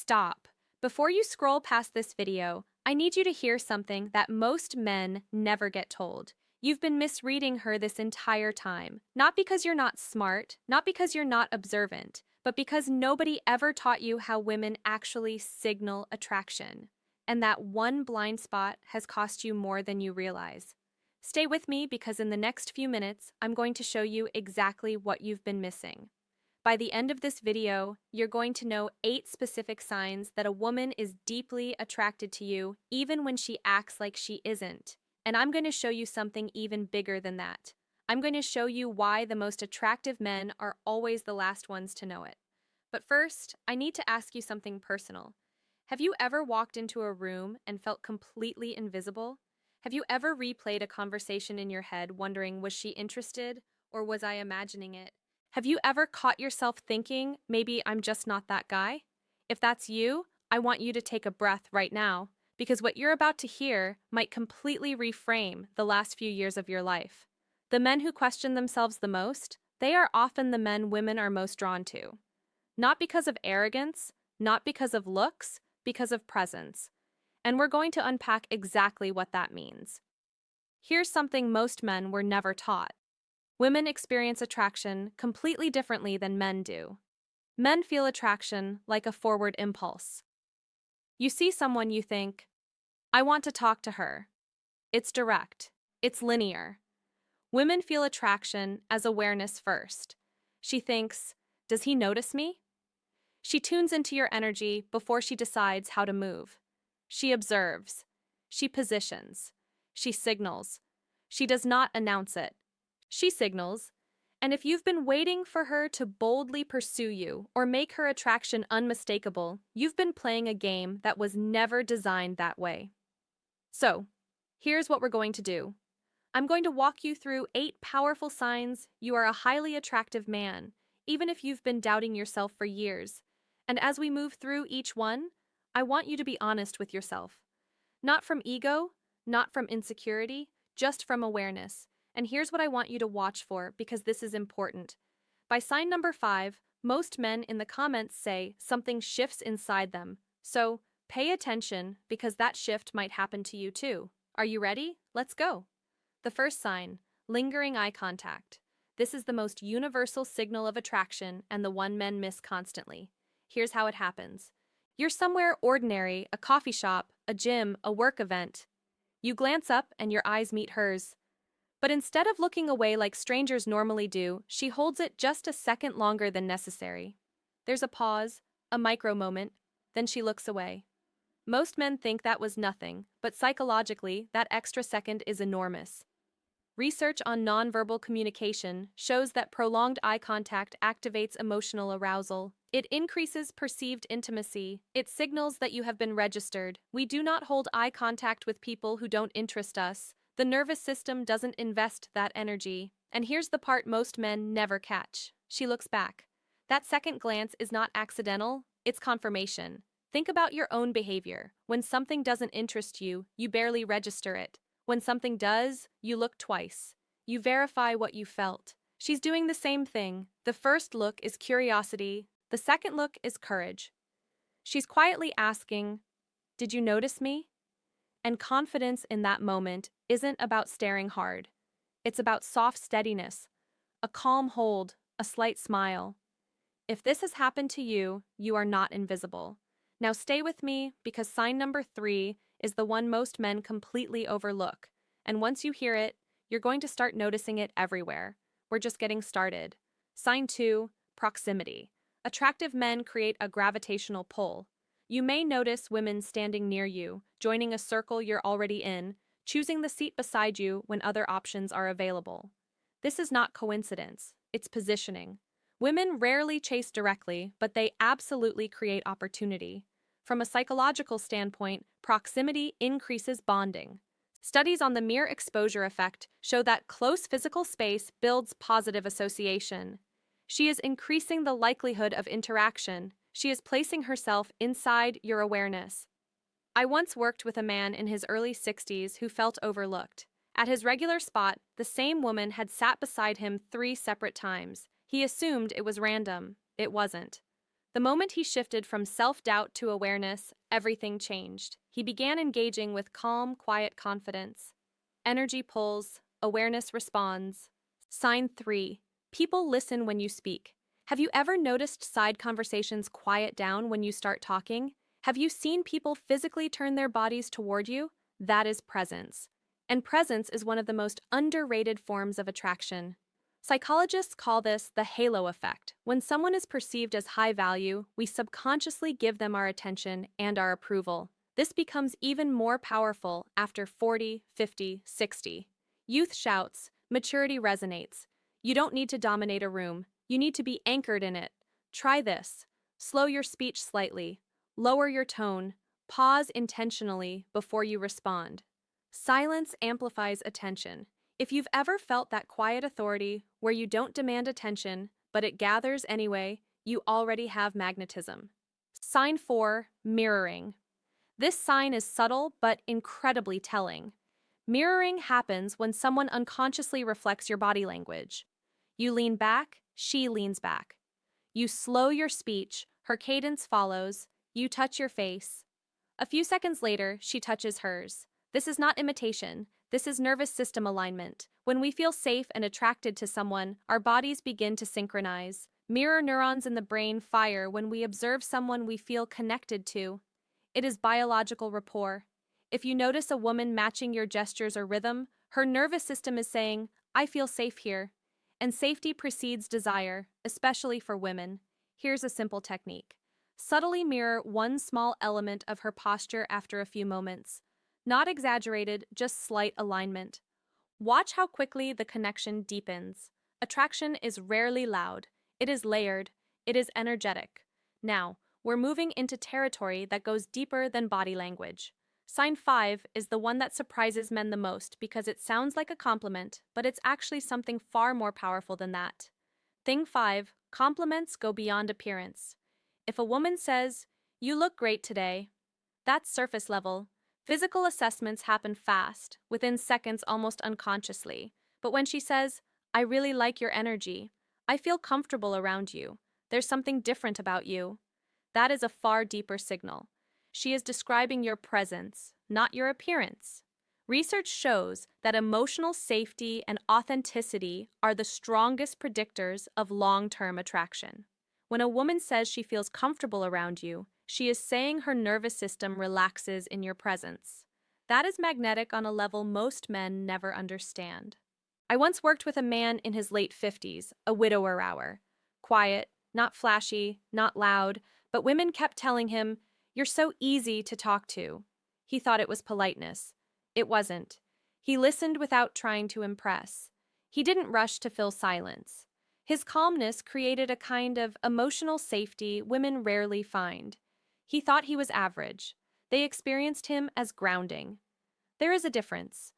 Stop. Before you scroll past this video, I need you to hear something that most men never get told. You've been misreading her this entire time. Not because you're not smart, not because you're not observant, but because nobody ever taught you how women actually signal attraction. And that one blind spot has cost you more than you realize. Stay with me because in the next few minutes, I'm going to show you exactly what you've been missing. By the end of this video, you're going to know 8 specific signs that a woman is deeply attracted to you, even when she acts like she isn't. And I'm going to show you something even bigger than that. I'm going to show you why the most attractive men are always the last ones to know it. But first, I need to ask you something personal. Have you ever walked into a room and felt completely invisible? Have you ever replayed a conversation in your head wondering, was she interested or was I imagining it? Have you ever caught yourself thinking, maybe I'm just not that guy? If that's you, I want you to take a breath right now, because what you're about to hear might completely reframe the last few years of your life. The men who question themselves the most, they are often the men women are most drawn to. Not because of arrogance, not because of looks, because of presence. And we're going to unpack exactly what that means. Here's something most men were never taught. Women experience attraction completely differently than men do. Men feel attraction like a forward impulse. You see someone, you think, I want to talk to her. It's direct. It's linear. Women feel attraction as awareness first. She thinks, does he notice me? She tunes into your energy before she decides how to move. She observes. She positions. She signals. She does not announce it. She signals, and if you've been waiting for her to boldly pursue you or make her attraction unmistakable, you've been playing a game that was never designed that way. So, here's what we're going to do. I'm going to walk you through 8 powerful signs you are a highly attractive man, even if you've been doubting yourself for years. And as we move through each one, I want you to be honest with yourself. Not from ego, not from insecurity, just from awareness. And here's what I want you to watch for, because this is important. By sign number 5, most men in the comments say something shifts inside them. So, pay attention, because that shift might happen to you too. Are you ready? Let's go. The first sign, lingering eye contact. This is the most universal signal of attraction and the one men miss constantly. Here's how it happens. You're somewhere ordinary, a coffee shop, a gym, a work event. You glance up and your eyes meet hers. But instead of looking away like strangers normally do, she holds it just a second longer than necessary. There's a pause, a micro moment, then she looks away. Most men think that was nothing, but psychologically, that extra second is enormous. Research on nonverbal communication shows that prolonged eye contact activates emotional arousal. It increases perceived intimacy. It signals that you have been registered. We do not hold eye contact with people who don't interest us. The nervous system doesn't invest that energy. And here's the part most men never catch. She looks back. That second glance is not accidental, it's confirmation. Think about your own behavior. When something doesn't interest you, you barely register it. When something does, you look twice. You verify what you felt. She's doing the same thing. The first look is curiosity. The second look is courage. She's quietly asking, did you notice me? And confidence in that moment isn't about staring hard. It's about soft steadiness, a calm hold, a slight smile. If this has happened to you, you are not invisible. Now stay with me, because sign number 3 is the one most men completely overlook. And once you hear it, you're going to start noticing it everywhere. We're just getting started. Sign 2, proximity. Attractive men create a gravitational pull. You may notice women standing near you, joining a circle you're already in, choosing the seat beside you when other options are available. This is not coincidence, it's positioning. Women rarely chase directly, but they absolutely create opportunity. From a psychological standpoint, proximity increases bonding. Studies on the mere exposure effect show that close physical space builds positive association. She is increasing the likelihood of interaction. She is placing herself inside your awareness. I once worked with a man in his early 60s who felt overlooked. At his regular spot, the same woman had sat beside him 3 separate times. He assumed it was random. It wasn't. The moment he shifted from self-doubt to awareness, everything changed. He began engaging with calm, quiet confidence. Energy pulls, awareness responds. Sign 3. People listen when you speak. Have you ever noticed side conversations quiet down when you start talking? Have you seen people physically turn their bodies toward you? That is presence. And presence is one of the most underrated forms of attraction. Psychologists call this the halo effect. When someone is perceived as high value, we subconsciously give them our attention and our approval. This becomes even more powerful after 40, 50, 60. Youth shouts, maturity resonates. You don't need to dominate a room. You need to be anchored in it. Try this. Slow your speech slightly. Lower your tone. Pause intentionally before you respond. Silence amplifies attention. If you've ever felt that quiet authority where you don't demand attention, but it gathers anyway, you already have magnetism. Sign 4, mirroring. This sign is subtle but incredibly telling. Mirroring happens when someone unconsciously reflects your body language. You lean back, she leans back. You slow your speech, her cadence follows, you touch your face. A few seconds later, she touches hers. This is not imitation. This is nervous system alignment. When we feel safe and attracted to someone, our bodies begin to synchronize. Mirror neurons in the brain fire when we observe someone we feel connected to. It is biological rapport. If you notice a woman matching your gestures or rhythm, her nervous system is saying, I feel safe here. And safety precedes desire, especially for women. Here's a simple technique. Subtly mirror one small element of her posture after a few moments. Not exaggerated, just slight alignment. Watch how quickly the connection deepens. Attraction is rarely loud. It is layered. It is energetic. Now, we're moving into territory that goes deeper than body language. Sign 5 is the one that surprises men the most because it sounds like a compliment, but it's actually something far more powerful than that. Thing 5, compliments go beyond appearance. If a woman says, "You look great today," that's surface level. Physical assessments happen fast, within seconds almost unconsciously. But when she says, "I really like your energy," "I feel comfortable around you," "There's something different about you," that is a far deeper signal. She is describing your presence, not your appearance. Research shows that emotional safety and authenticity are the strongest predictors of long-term attraction. When a woman says she feels comfortable around you, she is saying her nervous system relaxes in your presence. That is magnetic on a level most men never understand. I once worked with a man in his late 50s, a widower. Quiet, not flashy, not loud, but women kept telling him, "You're so easy to talk to." He thought it was politeness. It wasn't. He listened without trying to impress. He didn't rush to fill silence. His calmness created a kind of emotional safety women rarely find. He thought he was average. They experienced him as grounding. There is a difference.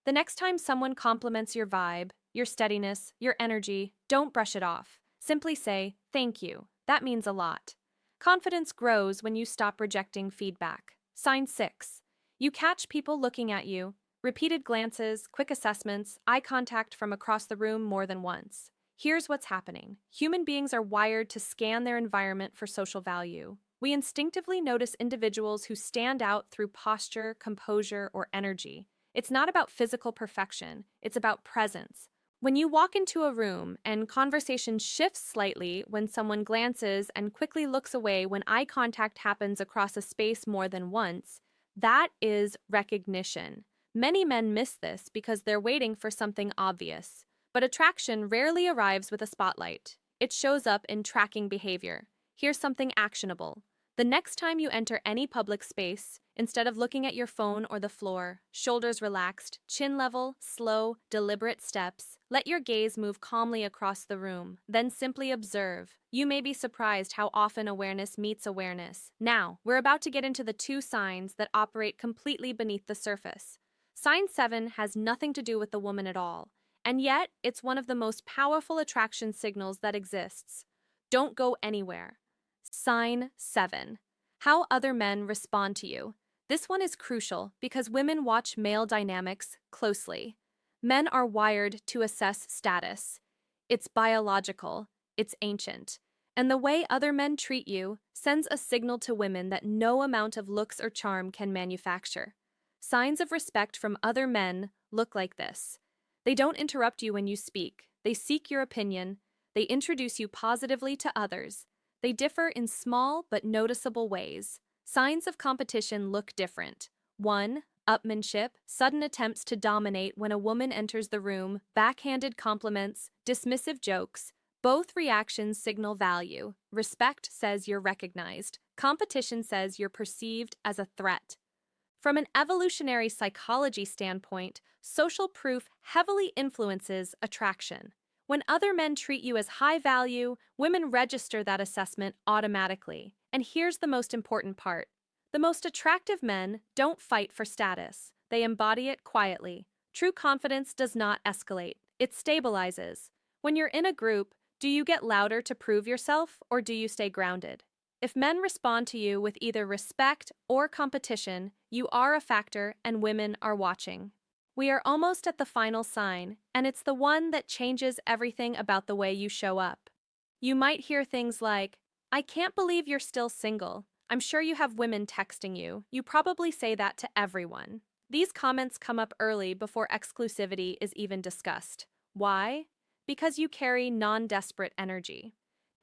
The next time someone compliments your vibe, your steadiness, your energy, don't brush it off. Simply say, "Thank you. That means a lot." Confidence grows when you stop rejecting feedback. Sign 6. You catch people looking at you. Repeated glances, quick assessments, eye contact from across the room more than once. Here's what's happening. Human beings are wired to scan their environment for social value. We instinctively notice individuals who stand out through posture, composure, or energy. It's not about physical perfection, it's about presence. When you walk into a room and conversation shifts slightly when someone glances and quickly looks away when eye contact happens across a space more than once, that is recognition. Many men miss this because they're waiting for something obvious. But attraction rarely arrives with a spotlight. It shows up in tracking behavior. Here's something actionable. The next time you enter any public space, instead of looking at your phone or the floor, shoulders relaxed, chin level, slow, deliberate steps, let your gaze move calmly across the room. Then simply observe. You may be surprised how often awareness meets awareness. Now, we're about to get into the 2 signs that operate completely beneath the surface. Sign 7 has nothing to do with the woman at all. And yet, it's one of the most powerful attraction signals that exists. Don't go anywhere. Sign 7. How other men respond to you. This one is crucial because women watch male dynamics closely. Men are wired to assess status. It's biological. It's ancient. And the way other men treat you sends a signal to women that no amount of looks or charm can manufacture. Signs of respect from other men look like this. They don't interrupt you when you speak. They seek your opinion. They introduce you positively to others. They differ in small but noticeable ways. Signs of competition look different. 1. Upmanship, sudden attempts to dominate when a woman enters the room, backhanded compliments, dismissive jokes. Both reactions signal value. Respect says you're recognized. Competition says you're perceived as a threat. From an evolutionary psychology standpoint, social proof heavily influences attraction. When other men treat you as high value, women register that assessment automatically. And here's the most important part. The most attractive men don't fight for status. They embody it quietly. True confidence does not escalate. It stabilizes. When you're in a group, do you get louder to prove yourself, or do you stay grounded? If men respond to you with either respect or competition, you are a factor and women are watching. We are almost at the final sign, and it's the one that changes everything about the way you show up. You might hear things like, "I can't believe you're still single. I'm sure you have women texting you. You probably say that to everyone." These comments come up early before exclusivity is even discussed. Why? Because you carry non-desperate energy.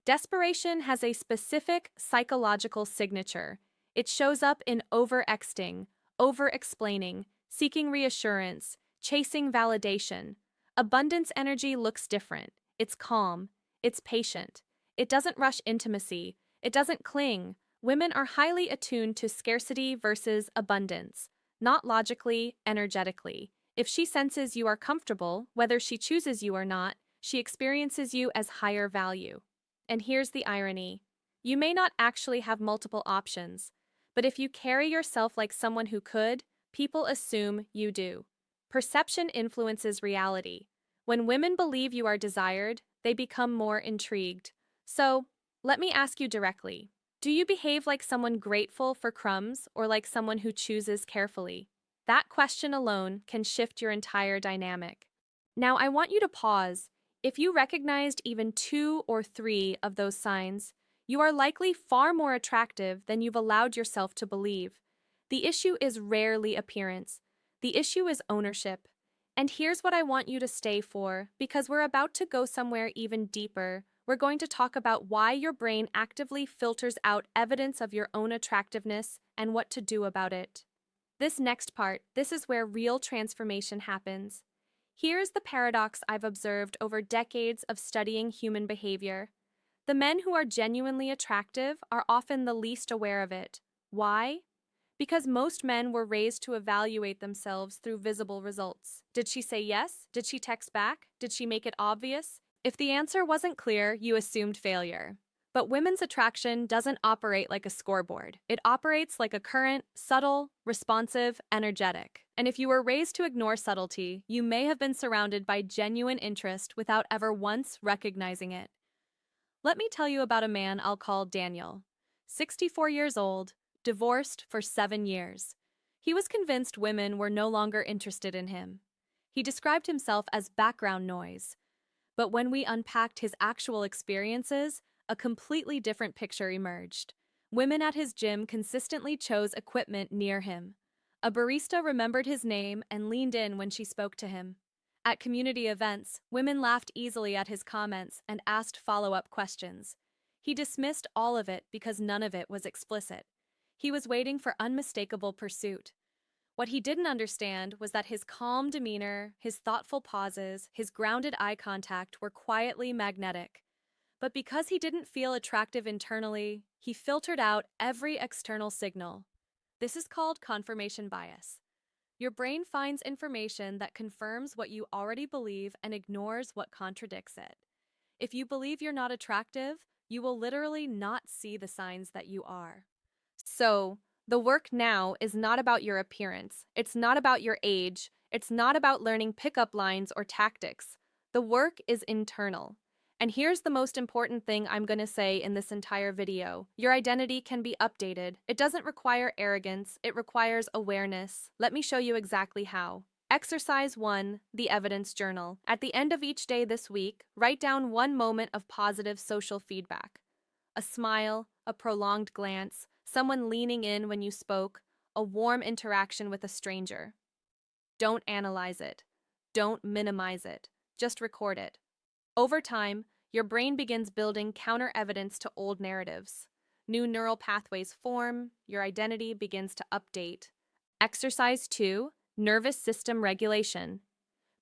Desperation has a specific psychological signature. It shows up in over-exting, over-explaining, seeking reassurance, chasing validation. Abundance energy looks different. It's calm. It's patient. It doesn't rush intimacy. It doesn't cling. Women are highly attuned to scarcity versus abundance, not logically, energetically. If she senses you are comfortable, whether she chooses you or not, she experiences you as higher value. And here's the irony. You may not actually have multiple options, but if you carry yourself like someone who could, people assume you do. Perception influences reality. When women believe you are desired, they become more intrigued. So, let me ask you directly. Do you behave like someone grateful for crumbs or like someone who chooses carefully? That question alone can shift your entire dynamic. Now, I want you to pause. If you recognized even 2 or 3 of those signs, you are likely far more attractive than you've allowed yourself to believe. The issue is rarely appearance. The issue is ownership. And here's what I want you to stay for, because we're about to go somewhere even deeper. We're going to talk about why your brain actively filters out evidence of your own attractiveness and what to do about it. This next part, this is where real transformation happens. Here's the paradox I've observed over decades of studying human behavior. The men who are genuinely attractive are often the least aware of it. Why? Because most men were raised to evaluate themselves through visible results. Did she say yes? Did she text back? Did she make it obvious? If the answer wasn't clear, you assumed failure. But women's attraction doesn't operate like a scoreboard. It operates like a current, subtle, responsive, energetic. And if you were raised to ignore subtlety, you may have been surrounded by genuine interest without ever once recognizing it. Let me tell you about a man I'll call Daniel. 64 years old, divorced for 7 years. He was convinced women were no longer interested in him. He described himself as background noise. But when we unpacked his actual experiences, a completely different picture emerged. Women at his gym consistently chose equipment near him. A barista remembered his name and leaned in when she spoke to him. At community events, women laughed easily at his comments and asked follow-up questions. He dismissed all of it because none of it was explicit. He was waiting for unmistakable pursuit. What he didn't understand was that his calm demeanor, his thoughtful pauses, his grounded eye contact were quietly magnetic. But because he didn't feel attractive internally, he filtered out every external signal. This is called confirmation bias. Your brain finds information that confirms what you already believe and ignores what contradicts it. If you believe you're not attractive, you will literally not see the signs that you are. So, the work now is not about your appearance. It's not about your age. It's not about learning pickup lines or tactics. The work is internal. And here's the most important thing I'm going to say in this entire video. Your identity can be updated. It doesn't require arrogance. It requires awareness. Let me show you exactly how. Exercise 1, the evidence journal. At the end of each day this week, write down one moment of positive social feedback. A smile, a prolonged glance, someone leaning in when you spoke, a warm interaction with a stranger. Don't analyze it. Don't minimize it. Just record it. Over time, your brain begins building counter evidence to old narratives. New neural pathways form, your identity begins to update. Exercise 2, nervous system regulation.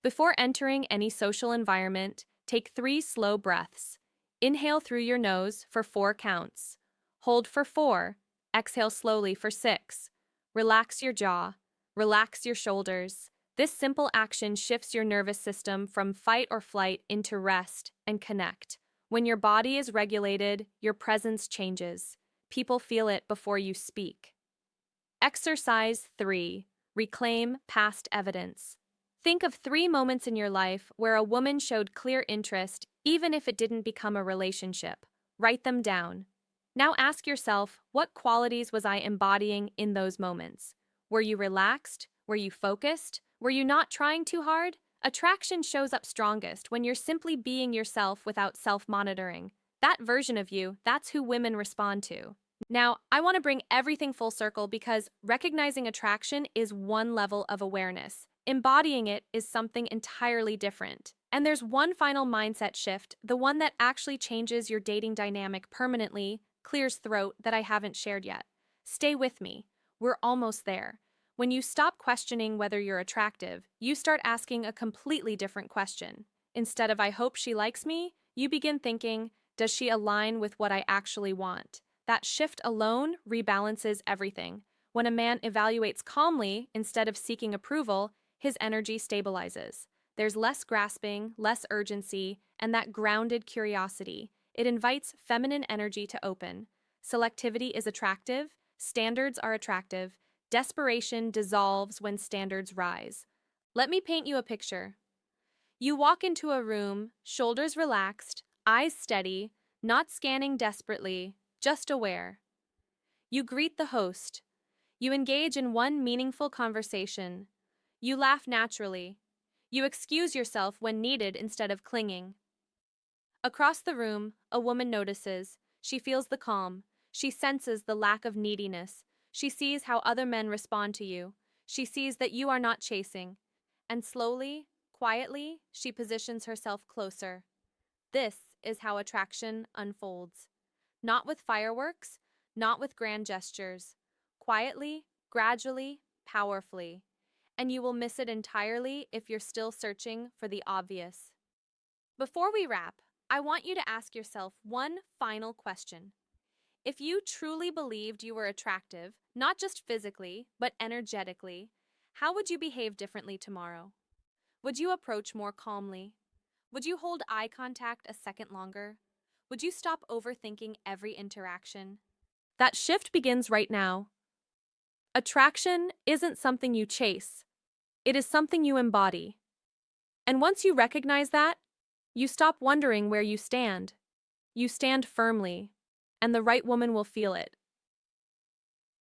Before entering any social environment, take 3 slow breaths. Inhale through your nose for 4 counts. Hold for 4. Exhale slowly for 6. Relax your jaw. Relax your shoulders. This simple action shifts your nervous system from fight or flight into rest and connect. When your body is regulated, your presence changes. People feel it before you speak. Exercise 3. Reclaim past evidence. Think of 3 moments in your life where a woman showed clear interest, even if it didn't become a relationship. Write them down. Now ask yourself, what qualities was I embodying in those moments? Were you relaxed? Were you focused? Were you not trying too hard? Attraction shows up strongest when you're simply being yourself without self-monitoring. That version of you, that's who women respond to. Now, I want to bring everything full circle because recognizing attraction is one level of awareness. Embodying it is something entirely different. And there's one final mindset shift, the one that actually changes your dating dynamic permanently, clears throat, that I haven't shared yet. Stay with me. We're almost there. When you stop questioning whether you're attractive, you start asking a completely different question. Instead of "I hope she likes me," you begin thinking, "Does she align with what I actually want?" That shift alone rebalances everything. When a man evaluates calmly instead of seeking approval, his energy stabilizes. There's less grasping, less urgency, and that grounded curiosity. It invites feminine energy to open. Selectivity is attractive, standards are attractive, desperation dissolves when standards rise. Let me paint you a picture. You walk into a room, shoulders relaxed, eyes steady, not scanning desperately, just aware. You greet the host. You engage in one meaningful conversation. You laugh naturally. You excuse yourself when needed instead of clinging. Across the room, a woman notices. She feels the calm. She senses the lack of neediness. She sees how other men respond to you. She sees that you are not chasing. And slowly, quietly, she positions herself closer. This is how attraction unfolds. Not with fireworks, not with grand gestures. Quietly, gradually, powerfully. And you will miss it entirely if you're still searching for the obvious. Before we wrap, I want you to ask yourself one final question. If you truly believed you were attractive, not just physically, but energetically, how would you behave differently tomorrow? Would you approach more calmly? Would you hold eye contact a second longer? Would you stop overthinking every interaction? That shift begins right now. Attraction isn't something you chase. It is something you embody. And once you recognize that, you stop wondering where you stand. You stand firmly, and the right woman will feel it.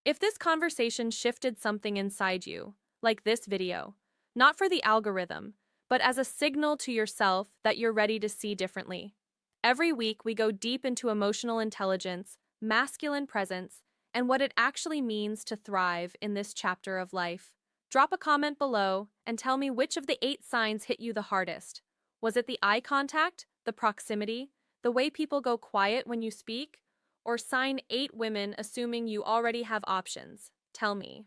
If this conversation shifted something inside you, like this video, not for the algorithm, but as a signal to yourself that you're ready to see differently. Every week we go deep into emotional intelligence, masculine presence, and what it actually means to thrive in this chapter of life. Drop a comment below and tell me which of the 8 signs hit you the hardest. Was it the eye contact, the proximity, the way people go quiet when you speak, or sign 8 women assuming you already have options? Tell me.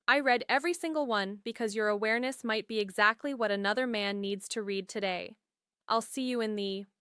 I read every single one because your awareness might be exactly what another man needs to read today. I'll see you in the